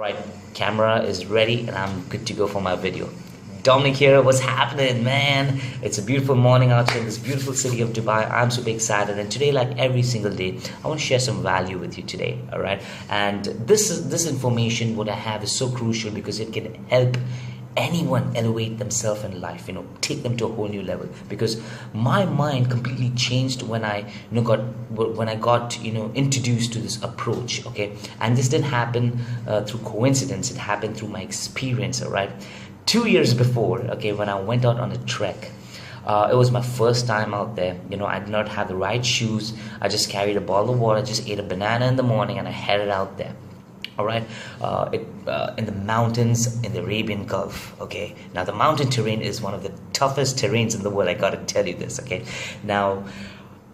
Right, camera is ready and I'm good to go for my video. Dominic here, what's happening, man? It's a beautiful morning out here in this beautiful city of Dubai. I'm super excited, and today, like every single day, I want to share some value with you today. All right, and this information, what I have, is so crucial because it can help anyone elevate themselves in life, take them to a whole new level. Because my mind completely changed when I got introduced to this approach. Okay, and this didn't happen through coincidence. It happened through my experience. All right, 2 years before, okay, when I went out on a trek. It was my first time out there. I did not have the right shoes. I just carried a bottle of water, just ate a banana in the morning, and I headed out there. All right, in the mountains in the Arabian Gulf. Okay, now the mountain terrain is one of the toughest terrains in the world. I gotta tell you this. Okay, now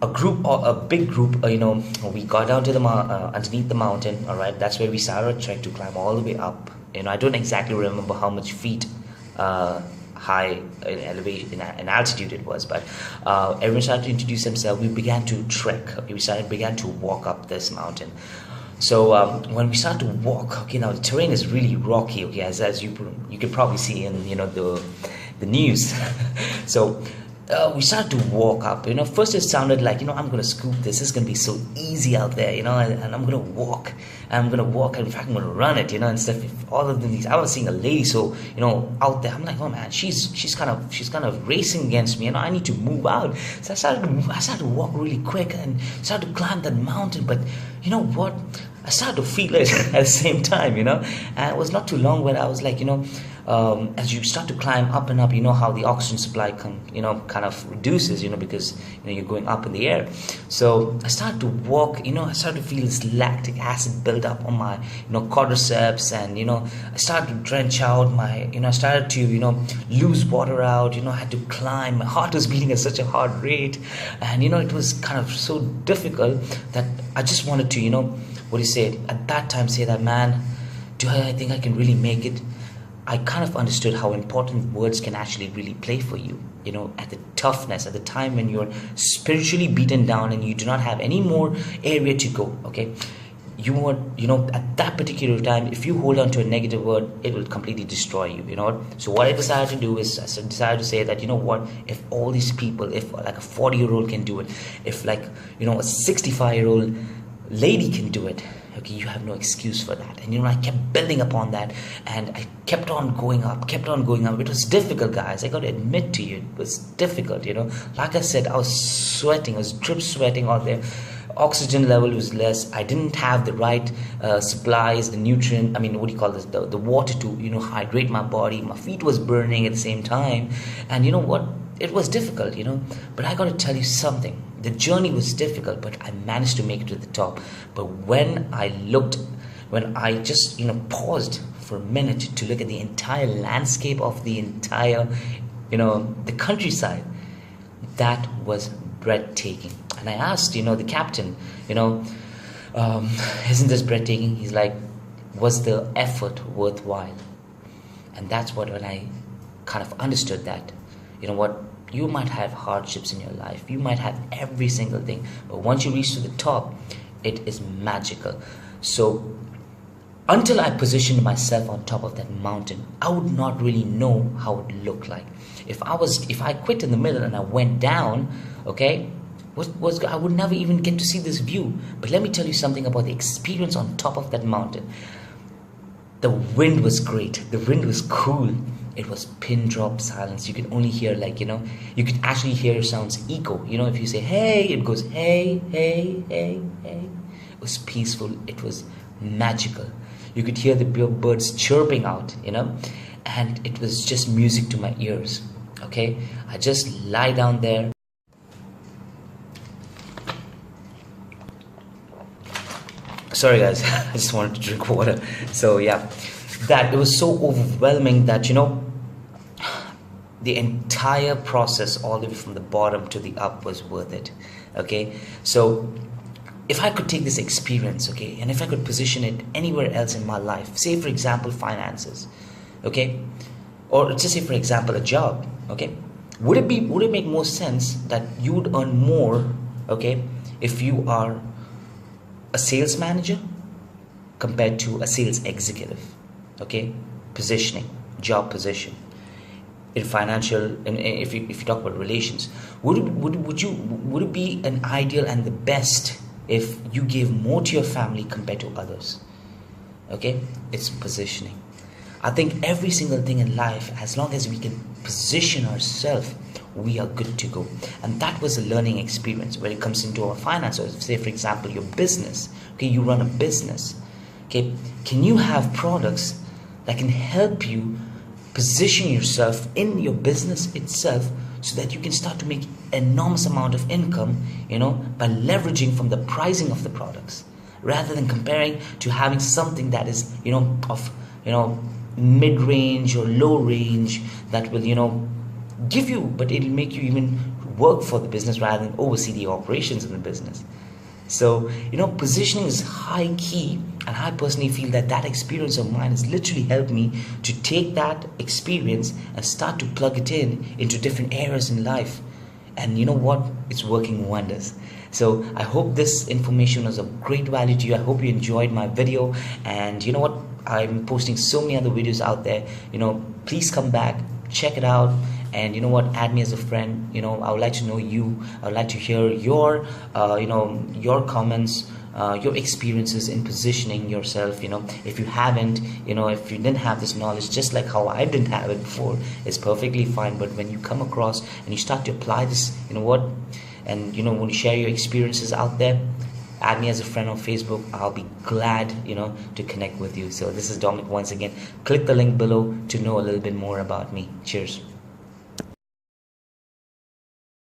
a big group, we got down to the underneath the mountain. All right, that's where we started our trek to climb all the way up. I don't exactly remember how much feet high in altitude it was, but everyone started to introduce themselves. We began to trek. Okay, began to walk up this mountain. So when we started to walk, okay, now the terrain is really rocky, okay, as you could probably see in the news. So we started to walk up. First it sounded like I'm gonna scoop this. It's gonna be so easy out there, and I'm gonna walk. And in fact I'm gonna run it, and stuff. All of these. I was seeing a lady, so out there. I'm like, oh man, she's kind of racing against me. I need to move out. So I started to walk really quick and started to climb that mountain. But you know what? I started to feel it at the same time, and it was not too long when I was like, as you start to climb up and up, how the oxygen supply kind of reduces, because you're going up in the air. So I started to walk, I started to feel this lactic acid build up on my quadriceps, and I started to drench out my, I started to lose water out. I had to climb. My heart was beating at such a hard rate, and it was kind of so difficult that I just wanted to what do you say at that time, say that, man, do I think I can really make it? I kind of understood how important words can actually really play for you, at the toughness, at the time when you're spiritually beaten down and you do not have any more area to go. Okay, you want, at that particular time, if you hold on to a negative word, it will completely destroy you. So what I decided to do is I decided to say that, if all these people, if like a 40-year-old can do it, if like a 65-year-old lady can do it, okay, you have no excuse for that. And I kept building upon that, and I kept on going up. It was difficult, guys. I got to admit to you, it was difficult. Like I said, I was sweating. I was drip sweating out there. Oxygen level was less. I didn't have the right supplies, the nutrient, what do you call this, the water to hydrate my body. My feet was burning at the same time, and it was difficult, but I got to tell you something. The journey was difficult, but I managed to make it to the top. But when I just paused for a minute to look at the entire landscape of the entire the countryside, that was breathtaking. And I asked the captain, isn't this breathtaking? He's like, was the effort worthwhile? And that's when I kind of understood that, you might have hardships in your life, you might have every single thing, but once you reach to the top, it is magical. So until I positioned myself on top of that mountain, I would not really know how it looked like. If I quit in the middle and I went down, okay, I would never even get to see this view. But let me tell you something about the experience on top of that mountain. The wind was great. The wind was cool. It was pin drop silence. You could only hear you could actually hear your sounds echo. If you say, hey, it goes, hey, hey, hey, hey. It was peaceful. It was magical. You could hear the birds chirping out, and it was just music to my ears. Okay, I just lie down there. Sorry guys, I just wanted to drink water. So yeah, that it was so overwhelming that the entire process, all the way from the bottom to the up, was worth it. Okay, so if I could take this experience, okay, and if I could position it anywhere else in my life, say for example finances, okay, or just say for example a job, okay, would it make more sense that you would earn more, okay, if you are a sales manager compared to a sales executive? Okay, positioning, job position. In financial, and if you talk about relations, would it be an ideal and the best if you gave more to your family compared to others? Okay, it's positioning. I think every single thing in life, as long as we can position ourselves, we are good to go. And that was a learning experience when it comes into our finances. Say for example, your business. Okay, you run a business. Okay, can you have products that can help you position yourself in your business itself, so that you can start to make enormous amount of income, by leveraging from the pricing of the products, rather than comparing to having something that is, of, mid-range or low range, that will, give you, but it'll make you even work for the business rather than oversee the operations in the business. So, positioning is high key, and I personally feel that experience of mine has literally helped me to take that experience and start to plug it into different areas in life. And you know what? It's working wonders. So I hope this information was of great value to you. I hope you enjoyed my video. And you know what? I'm posting so many other videos out there. Please come back, check it out. And you know what, add me as a friend. I would like to know you. I would like to hear your your comments, your experiences in positioning yourself. If you haven't, if you didn't have this knowledge, just like how I didn't have it before, it's perfectly fine. But when you come across and you start to apply this, and when you share your experiences out there, add me as a friend on Facebook. I'll be glad to connect with you. So this is Dominic once again. Click the link below to know a little bit more about me. Cheers.